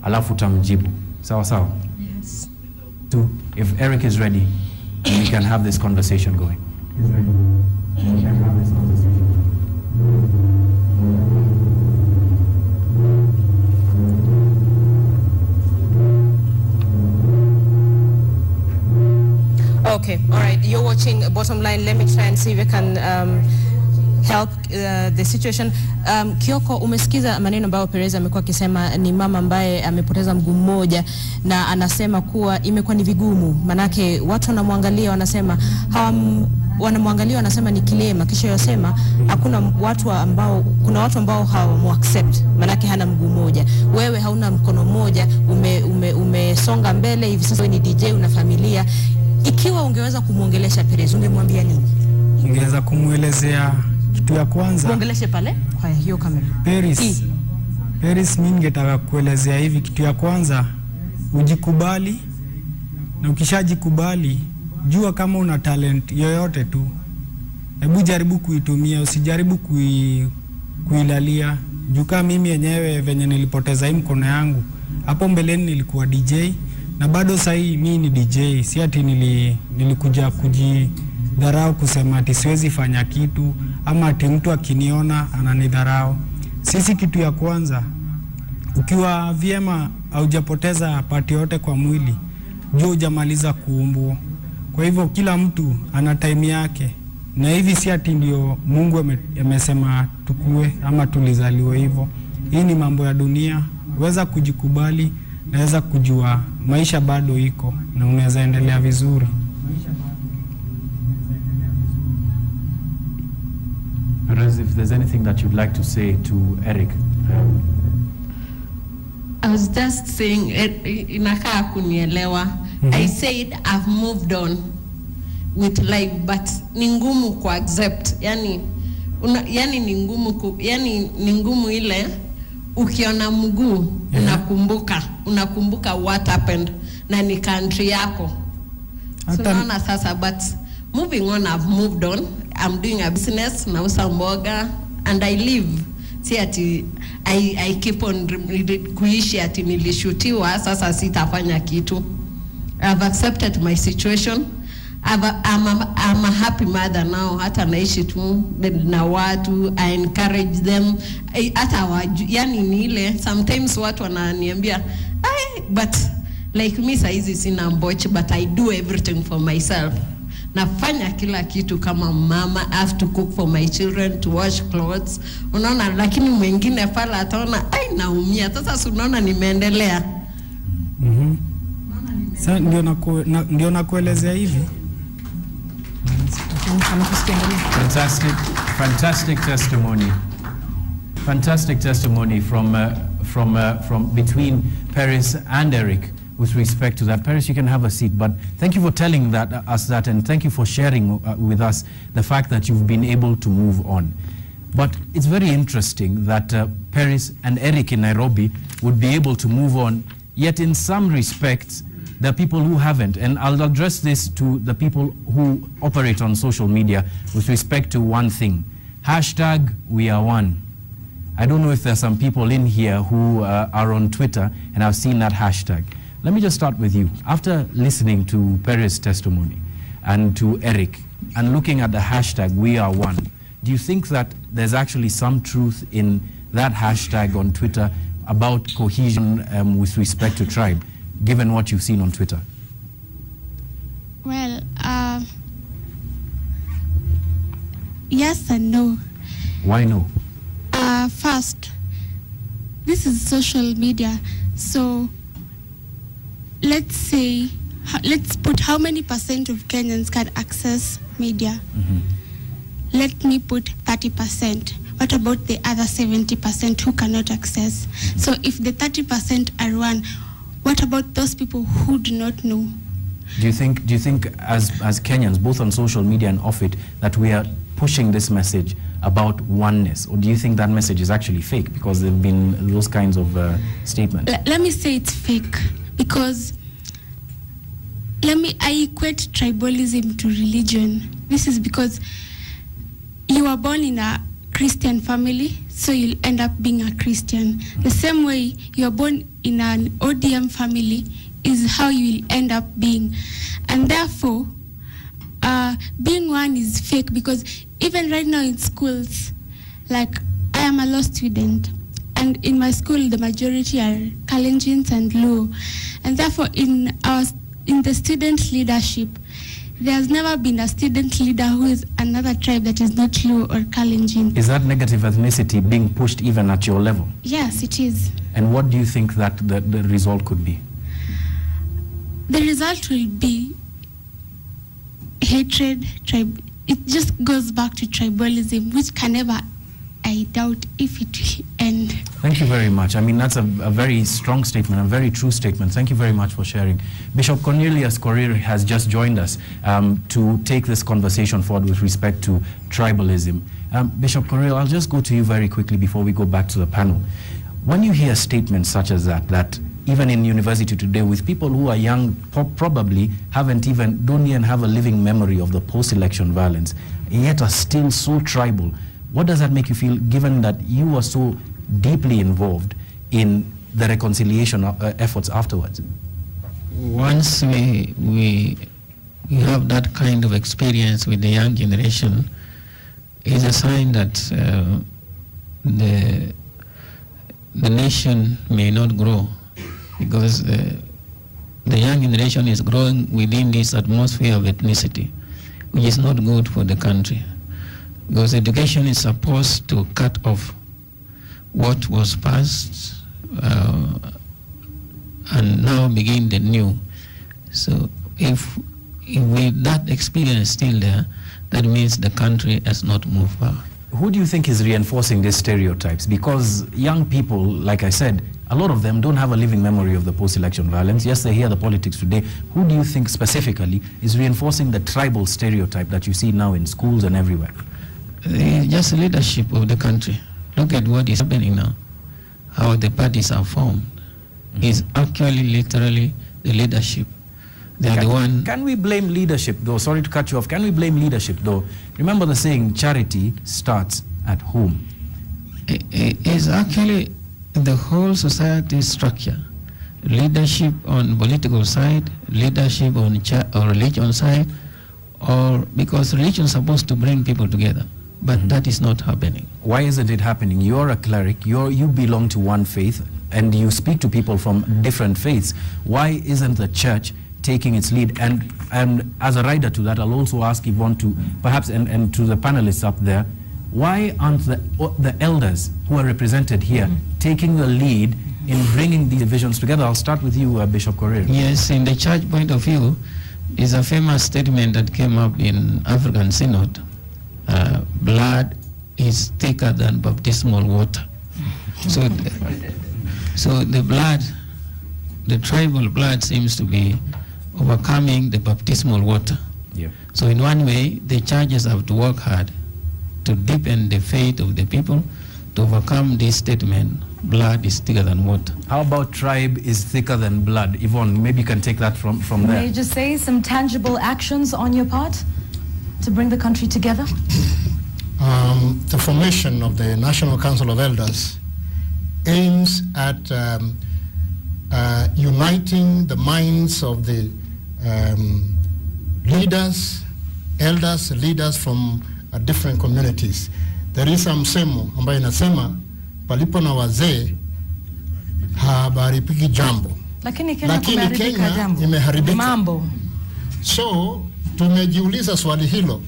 alafu tamjibu. Sawa sawa? Yes. So if Eric is ready, we can have this conversation going. He's ready. We can have this conversation. Okay, all right. You're watching Bottom Line. Let me try and see if I can help the situation. Kioko, umesikiza maneno ambayo Perez amekuwa akisema. Ni mama ambaye amepoteza mguu mmoja na anasema kuwa imekuwa ni vigumu, manake watu wanamwangalia wanasema wanamwangalia wanasema ni kilema, kisha yasema kuna watu ambao hawamuaccept manake hana mguu mmoja. Wewe hauna mkono mmoja, umesonga mbele hivi sasa, ni DJ, una familia. Ikiwa ungeweza kumuongelesha Perez, ungemwambia nini? Ningeweza kumuelezea kitu ya kwanza. Muongeleshe pale kwa hiyo kamera. Perez, mimi ningetaka kuelezea hivi, kitu ya kwanza ujikubali, na ukishajikubali jua kama una talent yoyote tu, hebu jaribu kuitumia, usijaribu kuilalia. Juu kama mimi yenyewe venye nilipoteza hii mkono yangu, hapo mbeleni nilikuwa DJ na bado sasa hii mimi ni DJ. Si ati nilikuja kujidharau kusema ati siwezi fanya kitu ama ati mtu akiniona ananidharau. Sisi kitu ya kwanza, ukiwa vyema haujapoteza pati yote kwa mwili, jua hujamaliza kuumbwa. Kwa hivyo kila mtu ana time yake, na hivi si ati ndio Mungu amesema tukue ama tulizaliwa hivyo. Hii ni mambo ya dunia. Weza kujikubali, naweza kujua maisha bado iko na unaweza endelea vizuri. Perez, if there's anything that you'd like to say to Eric. I was just saying, inakaa kunielewa. I said I've moved on with life, but ni ngumu ku accept. Yani ni ngumu ile ukiona mguu unakumbuka what happened na ni country yako. So naona sasa, but moving on, I've moved on. I'm doing a business, nauza mboga, and I live. Si ati I keep on kuishi ati nilishutiwa sasa sitafanya kitu. I've accepted my situation. I'm a happy mother now. Hata naishi tu na watu, I encourage them. Hata yani ni ile sometimes watu wananiambia but like me saizi sina mboche, but I do everything for myself. Nafanya kila kitu kama mama. I have to cook for my children, to wash clothes. Unaona, lakini mwingine pala ataona naumia. Sasa unaona nimeendelea. Sasa ndio nakuelezea hivi. Fantastic testimony. Fantastic testimony from between Perez and Eric with respect to that. Perez, you can have a seat, but thank you for telling us that, and thank you for sharing with us the fact that you've been able to move on. But it's very interesting that Perez and Eric in Nairobi would be able to move on, yet in some respects there are people who haven't. And I'll address this to the people who operate on social media with respect to one thing. #WeAreOne. I don't know if there's some people in here who are on Twitter and have seen that hashtag. Let me just start with you. After listening to Perez's testimony and to Eric and looking at the hashtag #WeAreOne, do you think that there's actually some truth in that hashtag on Twitter about cohesion with respect to tribe, given what you've seen on Twitter? Well, yes and no. Why no? First, this is social media, so let's put how many % of Kenyans can access media. Let me put 30%. What about the other 70% who cannot access? So if the 30% are one, what about those people who do not know? Do you think as Kenyans, both on social media and off it, that we are pushing this message about oneness, or do you think that message is actually fake because there have been those kinds of statements? Let me say it's fake because I equate tribalism to religion. This is because you were born in a Christian family, so you'll end up being a Christian. The same way you're born in an ODM family is how you will end up being. And therefore, being one is fake, because even right now in schools, like I am a law student, and in my school the majority are Kalenjins and Luo, and therefore in the student leadership, there's never been a student leader who is another tribe that is not Luo or Kalenjin. Is that negative ethnicity being pushed even at your level? Yes, it is. And what do you think that the result could be? The result will be hatred, it just goes back to tribalism, which can never, I doubt if it will end. Thank you very much. I mean, that's a very strong statement, a very true statement. Thank you very much for sharing. Bishop Cornelius Korir has just joined us to take this conversation forward with respect to tribalism. Bishop Korir, I'll just go to you very quickly before we go back to the panel. When you hear statements such as that even in university today, with people who are young, probably don't even have a living memory of the post-election violence, yet are still so tribal, what does that make you feel, given that you were so deeply involved in the reconciliation efforts afterwards? Once we have that kind of experience with the young generation, it's a sign that the nation may not grow, because the young generation is growing within this atmosphere of ethnicity, which is not good for the country. Because education is supposed to cut off what was past and now begin the new. So if with that experience still there, that means the country has not moved forward. Who do you think is reinforcing these stereotypes? Because young people, like I said, a lot of them don't have a living memory of the post-election violence. Yes, they hear the politics today. Who do you think specifically is reinforcing the tribal stereotype that you see now in schools and everywhere? Just the leadership of the country. Look at what is happening now, how the parties are formed. Is actually literally the leadership. They are the one. Can we blame leadership though? Sorry to cut you off. Can we blame leadership though? Remember the saying, charity starts at home. It is actually the whole society structure. Leadership on political side, leadership on or religion side, or because religion is supposed to bring people together. But that is not happening. Why isn't it happening? You're a cleric, you belong to one faith, and you speak to people from different faiths. Why isn't the church taking its lead? And as a rider to that, I'll also ask Yvonne to perhaps, and to the panelists up there, why aren't the elders who are represented here taking the lead in bringing these divisions together? I'll start with you, Bishop Korir. Yes, in the church point of view, is a famous statement that came up in African Synod. Blood is thicker than baptismal water. So the blood, the tribal blood seems to be overcoming the baptismal water. Yeah. So in one way, the churches have to work hard to deepen the faith of the people to overcome this statement, blood is thicker than water. How about tribe is thicker than blood? Yvonne, maybe you can take that from there. May I just say some tangible actions on your part to bring the country together? The formation of the National Council of Elders aims at uniting the minds of the leaders from different communities. There is some msemo ambayo inasema palipo na wazee habaripiki jambo. Lakini Kenya imeharibika. Mambo. So tumejiuliza swali hilo,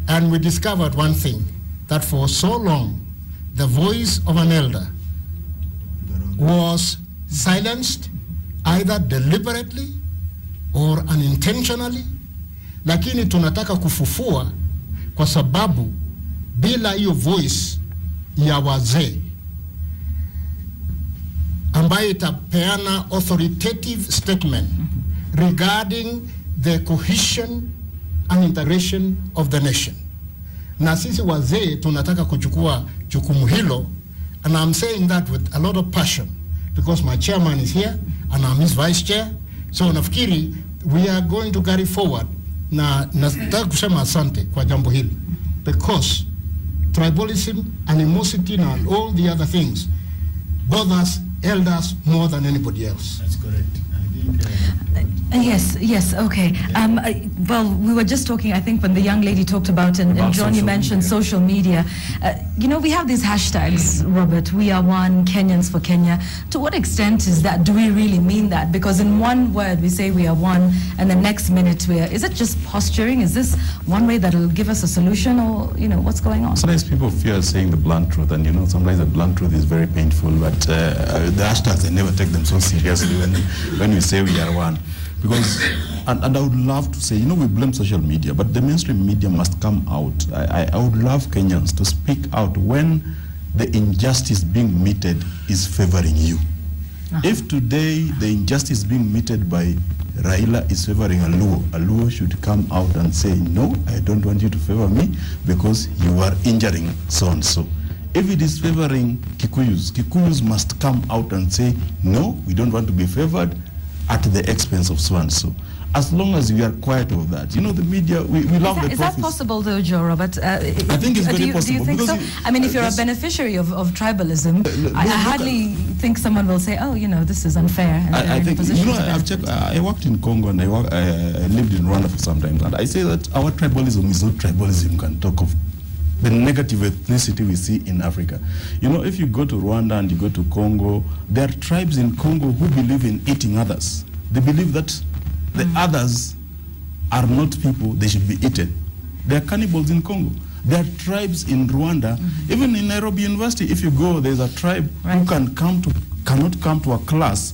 and we discovered one thing, that for so long the voice of an elder was silenced, either deliberately or unintentionally. Lakini tunataka kufufua, kwa sababu bila hiyo voice ya wazee ambayo itapeana authoritative statement regarding the cohesion and integration of the nation. Na sisi wazee tunataka kuchukua jukumu hilo, and I'm saying that with a lot of passion because my chairman is here and I'm his vice chair. So nafikiri we are going to carry forward, na nataka kusema asante kwa jambo hili, because tribalism, animosity, and all the other things bothers elders more than anybody else. That's correct. Yes, okay. Well, we were just talking, I think, when the young lady talked about, and John, you mentioned social media. We have these hashtags, Robert, we are one, Kenyans for Kenya. To what extent is that, do we really mean that? Because in one word we say we are one, and the next minute is it just posturing? Is this one way that will give us a solution, or, what's going on? Sometimes people fear saying the blunt truth, and sometimes the blunt truth is very painful, but the hashtags, I never take them so seriously when we say we are one. Because, and I would love to say, we blame social media, but the mainstream media must come out. I would love Kenyans to speak out when the injustice being meted is favoring you. If today the injustice being meted by Raila is favoring a Luo should come out and say, no, I don't want you to favor me because you are injuring so-and-so. If it is favoring Kikuyus must come out and say, no, we don't want to be favored at the expense of so-and-so. As long as we are quiet of that. The media, we love the profits. Is that possible though, Joe, Robert? I think it's very possible. Do you think so? If you're a beneficiary of tribalism, I hardly think someone will say, this is unfair. And I think, I've checked, I worked in Congo and I lived in Rwanda for some time, and I say that our tribalism is not tribalism can talk of the negative ethnicity we see in Africa. If you go to Rwanda and you go to Congo, there are tribes in Congo who believe in eating others. They believe that the others are not people, they should be eaten. They are cannibals in Congo. There are tribes in Rwanda, even in Nairobi University, if you go, there's a tribe who cannot come to a class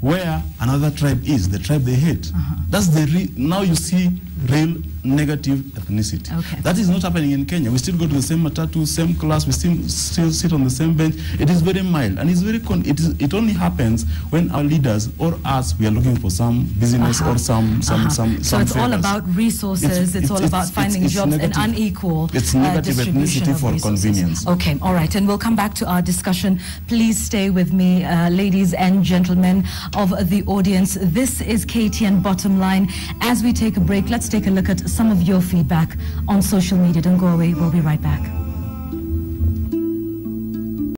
where another tribe is, the tribe they hate. That's now you see real negative ethnicity. Okay. That is not happening in Kenya. We still go to the same matatu, same class, we still sit on the same bench. It is very mild, and it's very it only happens when our leaders or us, we are looking for some business or some So it's favors. all about resources, it's all about finding jobs and unequal It's negative distribution ethnicity of for resources. convenience. Okay, all right, and we'll come back to our discussion. Please stay with me, ladies and gentlemen of the audience. This is KTN Bottom Line. As we take a break, let's take a look at some of your feedback on social media. Don't go away, we'll be right back.